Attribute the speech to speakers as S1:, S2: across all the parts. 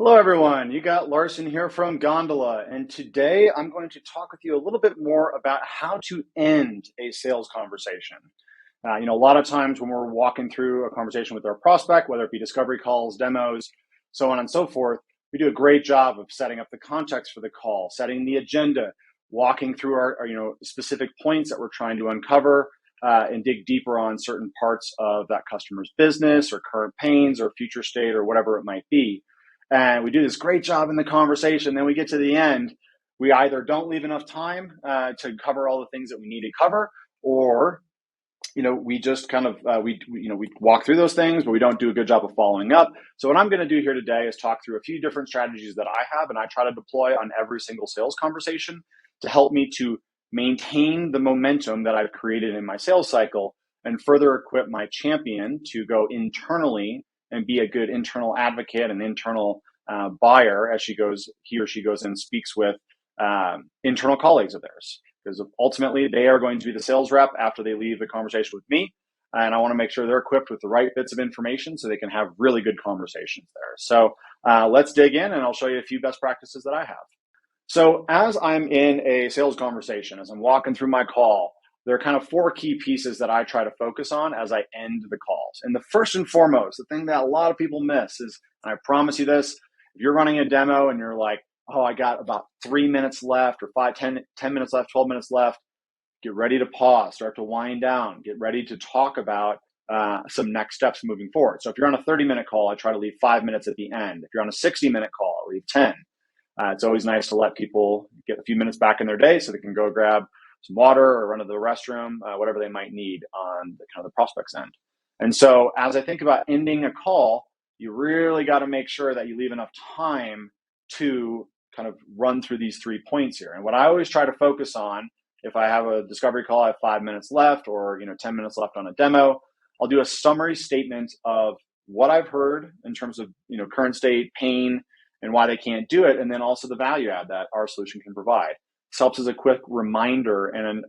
S1: Hello, everyone. You got Larson here from Gondola, and today I'm going to talk with you a little bit more about how to end a sales conversation. A lot of times when we're walking through a conversation with our prospect, whether it be discovery calls, demos, so on and so forth, we do a great job of setting up the context for the call, setting the agenda, walking through our specific points that we're trying to uncover, and dig deeper on certain parts of that customer's business or current pains or future state or whatever it might be. And we do this great job in the conversation. Then we get to the end. We either don't leave enough time to cover all the things that we need to cover, or we just kind of we walk through those things, but we don't do a good job of following up. So what I'm going to do here today is talk through a few different strategies that I have and I try to deploy on every single sales conversation to help me to maintain the momentum that I've created in my sales cycle and further equip my champion to go internally and be a good internal advocate and internal buyer as he or she goes and speaks with internal colleagues of theirs. Because ultimately, they are going to be the sales rep after they leave the conversation with me. And I want to make sure they're equipped with the right bits of information so they can have really good conversations there. So let's dig in and I'll show you a few best practices that I have. So as I'm in a sales conversation, as I'm walking through my call, there are kind of four key pieces that I try to focus on as I end the calls. And the first and foremost, the thing that a lot of people miss is, and I promise you this, if you're running a demo and you're like, oh, I got about 3 minutes left or 10 minutes left, 12 minutes left, get ready to pause, start to wind down, get ready to talk about some next steps moving forward. So if you're on a 30-minute call, I try to leave 5 minutes at the end. If you're on a 60-minute call, I leave 10. It's always nice to let people get a few minutes back in their day so they can go grab some water or run to the restroom, whatever they might need on the kind of the prospect's end. And so as I think about ending a call, you really got to make sure that you leave enough time to kind of run through these 3 points here. And what I always try to focus on, if I have a discovery call, I have 5 minutes left or 10 minutes left on a demo, I'll do a summary statement of what I've heard in terms of current state, pain, and why they can't do it, and then also the value add that our solution can provide. This helps as a quick reminder and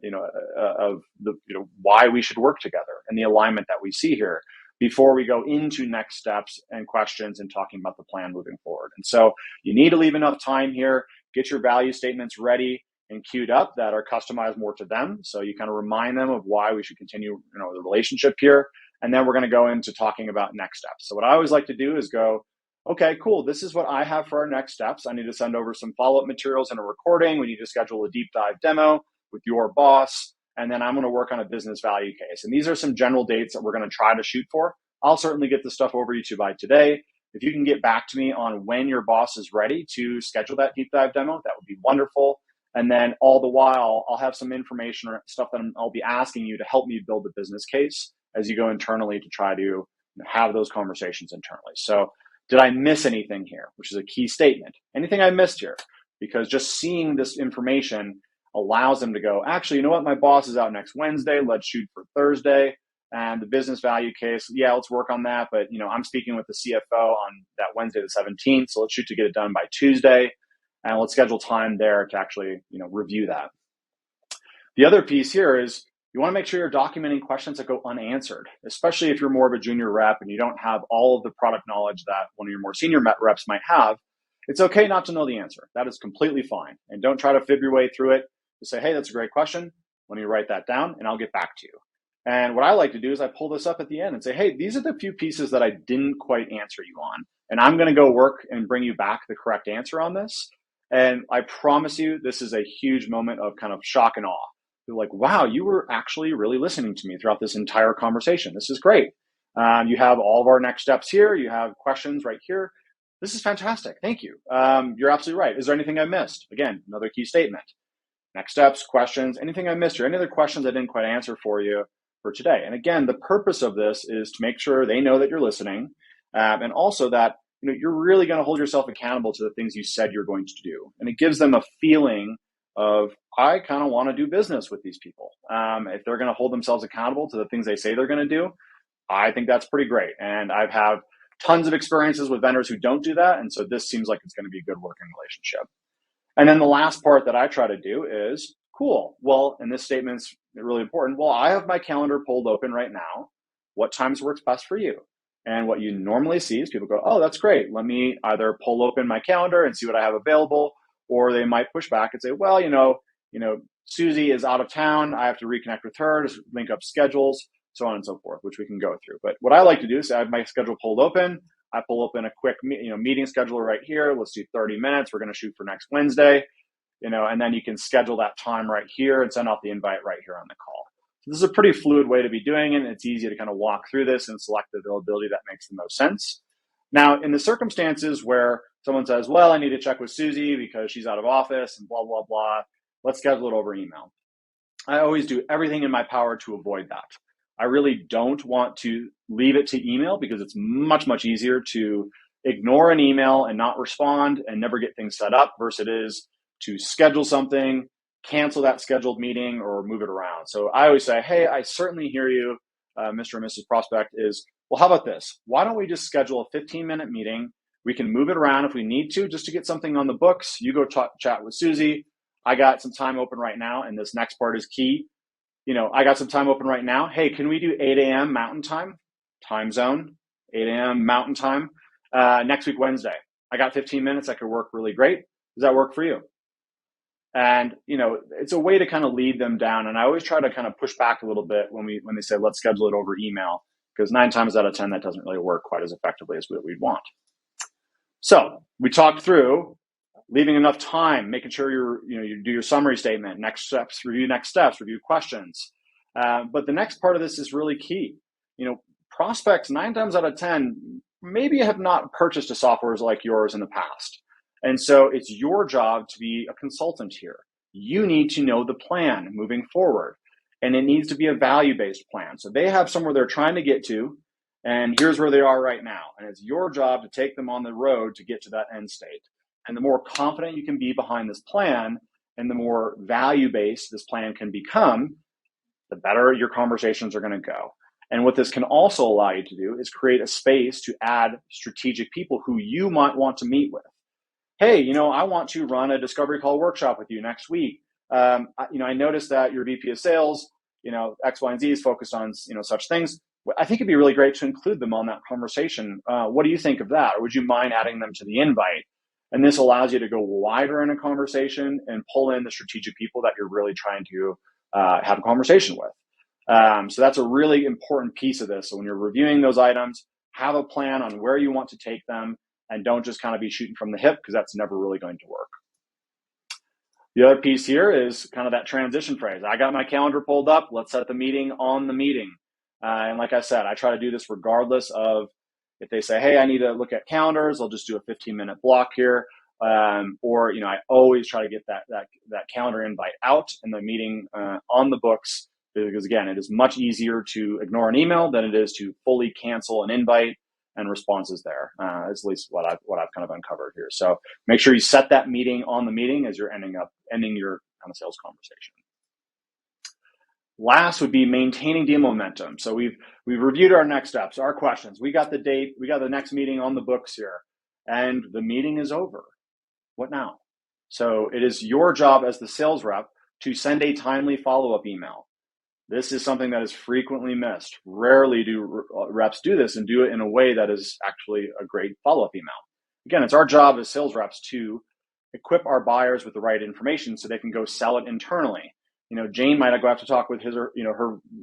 S1: of the why we should work together and the alignment that we see here before we go into next steps and questions and talking about the plan moving forward. And so you need to leave enough time here, get your value statements ready and queued up that are customized more to them. So you kind of remind them of why we should continue the relationship here. And then we're going to go into talking about next steps. So what I always like to do is go, okay, cool. This is what I have for our next steps. I need to send over some follow-up materials and a recording. We need to schedule a deep dive demo with your boss. And then I'm going to work on a business value case. And these are some general dates that we're going to try to shoot for. I'll certainly get the stuff over to you by today. If you can get back to me on when your boss is ready to schedule that deep dive demo, that would be wonderful. And then all the while, I'll have some information or stuff that I'll be asking you to help me build the business case as you go internally to try to have those conversations internally. So did I miss anything here, which is a key statement? Anything I missed here? Because just seeing this information allows them to go, actually, you know what? My boss is out next Wednesday. Let's shoot for Thursday. And the business value case, yeah, let's work on that. But, I'm speaking with the CFO on that Wednesday, the 17th. So let's shoot to get it done by Tuesday. And let's schedule time there to actually, review that. The other piece here is you want to make sure you're documenting questions that go unanswered, especially if you're more of a junior rep and you don't have all of the product knowledge that one of your more senior reps might have. It's okay not to know the answer. That is completely fine. And don't try to fib your way through it. Just say, hey, that's a great question. Let me write that down and I'll get back to you. And what I like to do is I pull this up at the end and say, hey, these are the few pieces that I didn't quite answer you on. And I'm going to go work and bring you back the correct answer on this. And I promise you, this is a huge moment of kind of shock and awe. You're like, wow, you were actually really listening to me throughout this entire conversation. This is great. You have all of our next steps here. You have questions right here. This is fantastic. Thank you. You're absolutely right. Is there anything I missed? Again, another key statement. Next steps, questions, anything I missed or any other questions I didn't quite answer for you for today. And again, the purpose of this is to make sure they know that you're listening and also that you're really going to hold yourself accountable to the things you said you're going to do. And it gives them a feeling of, I kind of want to do business with these people. If they're going to hold themselves accountable to the things they say they're going to do, I think that's pretty great. And I've had tons of experiences with vendors who don't do that. And so this seems like it's going to be a good working relationship. And then the last part that I try to do is, cool, well, and this statement's really important. Well, I have my calendar pulled open right now. What times works best for you? And what you normally see is people go, oh, that's great. Let me either pull open my calendar and see what I have available, or they might push back and say, well, Susie is out of town. I have to reconnect with her to link up schedules, so on and so forth, which we can go through. But what I like to do is I have my schedule pulled open. I pull open a quick, meeting scheduler right here. Let's do 30 minutes. We're going to shoot for next Wednesday, and then you can schedule that time right here and send out the invite right here on the call. So this is a pretty fluid way to be doing it. And it's easy to kind of walk through this and select the availability that makes the most sense. Now, in the circumstances where someone says, well, I need to check with Susie because she's out of office and blah, blah, blah, let's schedule it over email. I always do everything in my power to avoid that. I really don't want to leave it to email because it's much, much easier to ignore an email and not respond and never get things set up versus it is to schedule something, cancel that scheduled meeting, or move it around. So I always say, hey, I certainly hear you, Mr. and Mrs. Prospect, well, how about this? Why don't we just schedule a 15-minute meeting? We can move it around if we need to, just to get something on the books. You go chat with Susie. I got some time open right now, and this next part is key. I got some time open right now. Hey, can we do 8 a.m. Mountain time zone, 8 a.m. Mountain time, next week, Wednesday? I got 15 minutes. That could work really great. Does that work for you? And, it's a way to kind of lead them down. And I always try to kind of push back a little bit when they say, let's schedule it over email, because 9 times out of 10, that doesn't really work quite as effectively as what we'd want. So we talked through leaving enough time, making sure you do your summary statement, review next steps, review questions. But the next part of this is really key. Prospects 9 times out of 10 maybe have not purchased a software like yours in the past. And so it's your job to be a consultant here. You need to know the plan moving forward, and it needs to be a value-based plan. So they have somewhere they're trying to get to, and here's where they are right now. And it's your job to take them on the road to get to that end state. And the more confident you can be behind this plan and the more value-based this plan can become, the better your conversations are going to go. And what this can also allow you to do is create a space to add strategic people who you might want to meet with. Hey, I want to run a discovery call workshop with you next week. I noticed that your VP of sales, X, Y, and Z is focused on, such things. I think it'd be really great to include them on that conversation. What do you think of that? Or would you mind adding them to the invite? And this allows you to go wider in a conversation and pull in the strategic people that you're really trying to have a conversation with. So that's a really important piece of this. So when you're reviewing those items, have a plan on where you want to take them, and don't just kind of be shooting from the hip, because that's never really going to work. The other piece here is kind of that transition phrase. I got my calendar pulled up. Let's set the meeting on the meeting. And like I said, I try to do this regardless of if they say, hey, I need to look at calendars. I'll just do a 15-minute block here. I always try to get that calendar invite out and the meeting on the books, because again, it is much easier to ignore an email than it is to fully cancel an invite and responses there. Is at least what I've kind of uncovered here. So make sure you set that meeting on the meeting as you're ending your kind of sales conversation. Last would be maintaining deal momentum. So we've reviewed our next steps, our questions. We got the date, we got the next meeting on the books here, and the meeting is over. What now? So it is your job as the sales rep to send a timely follow-up email. This is something that is frequently missed. Rarely do reps do this and do it in a way that is actually a great follow-up email. Again, it's our job as sales reps to equip our buyers with the right information so they can go sell it internally. Jane might go have to talk with her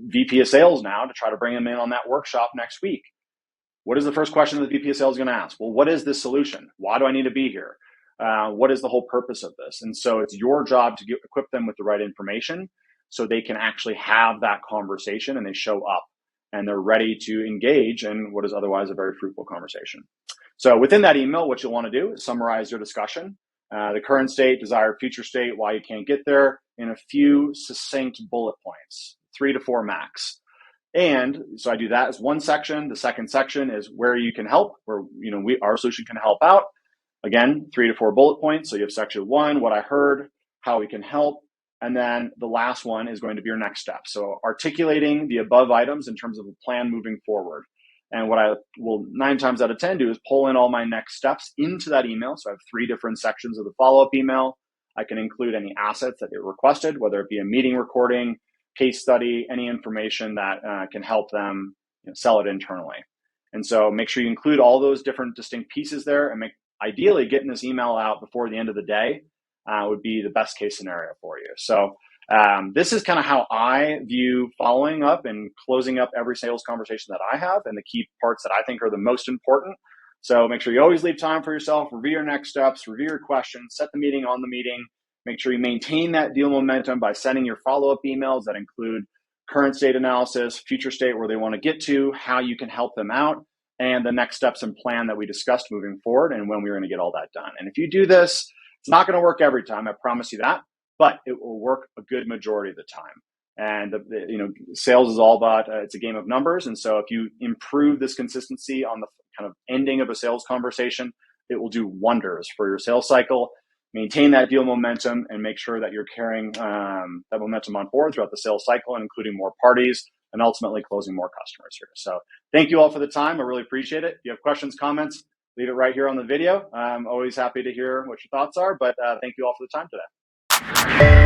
S1: VP of sales now to try to bring him in on that workshop next week. What is the first question that the VP of sales is going to ask? Well, what is this solution? Why do I need to be here? What is the whole purpose of this? And so it's your job to equip them with the right information so they can actually have that conversation and they show up and they're ready to engage in what is otherwise a very fruitful conversation. So within that email, what you'll want to do is summarize your discussion, the current state, desired future state, why you can't get there, in a few succinct bullet points, 3 to 4 max. And so I do that as one section. The second section is where you can help, where our solution can help out. Again, 3 to 4 bullet points. So you have section 1, what I heard, how we can help. And then the last one is going to be your next step. So articulating the above items in terms of a plan moving forward. And what I will 9 times out of 10 do is pull in all my next steps into that email. So I have 3 different sections of the follow-up email. I can include any assets that they requested, whether it be a meeting recording, case study, any information that can help them sell it internally. And so make sure you include all those different distinct pieces there, and ideally getting this email out before the end of the day would be the best case scenario for you. So this is kind of how I view following up and closing up every sales conversation that I have, and the key parts that I think are the most important. So make sure you always leave time for yourself, review your next steps, review your questions, set the meeting on the meeting. Make sure you maintain that deal momentum by sending your follow-up emails that include current state analysis, future state where they want to get to, how you can help them out, and the next steps and plan that we discussed moving forward and when we're going to get all that done. And if you do this, it's not going to work every time, I promise you that, but it will work a good majority of the time. And sales is all about it's a game of numbers. And so if you improve this consistency on the kind of ending of a sales conversation, it will do wonders for your sales cycle. Maintain that deal momentum and make sure that you're carrying that momentum on board throughout the sales cycle and including more parties and ultimately closing more customers here. So thank you all for the time. I really appreciate it. If you have questions, comments, leave it right here on the video. I'm always happy to hear what your thoughts are, but thank you all for the time today.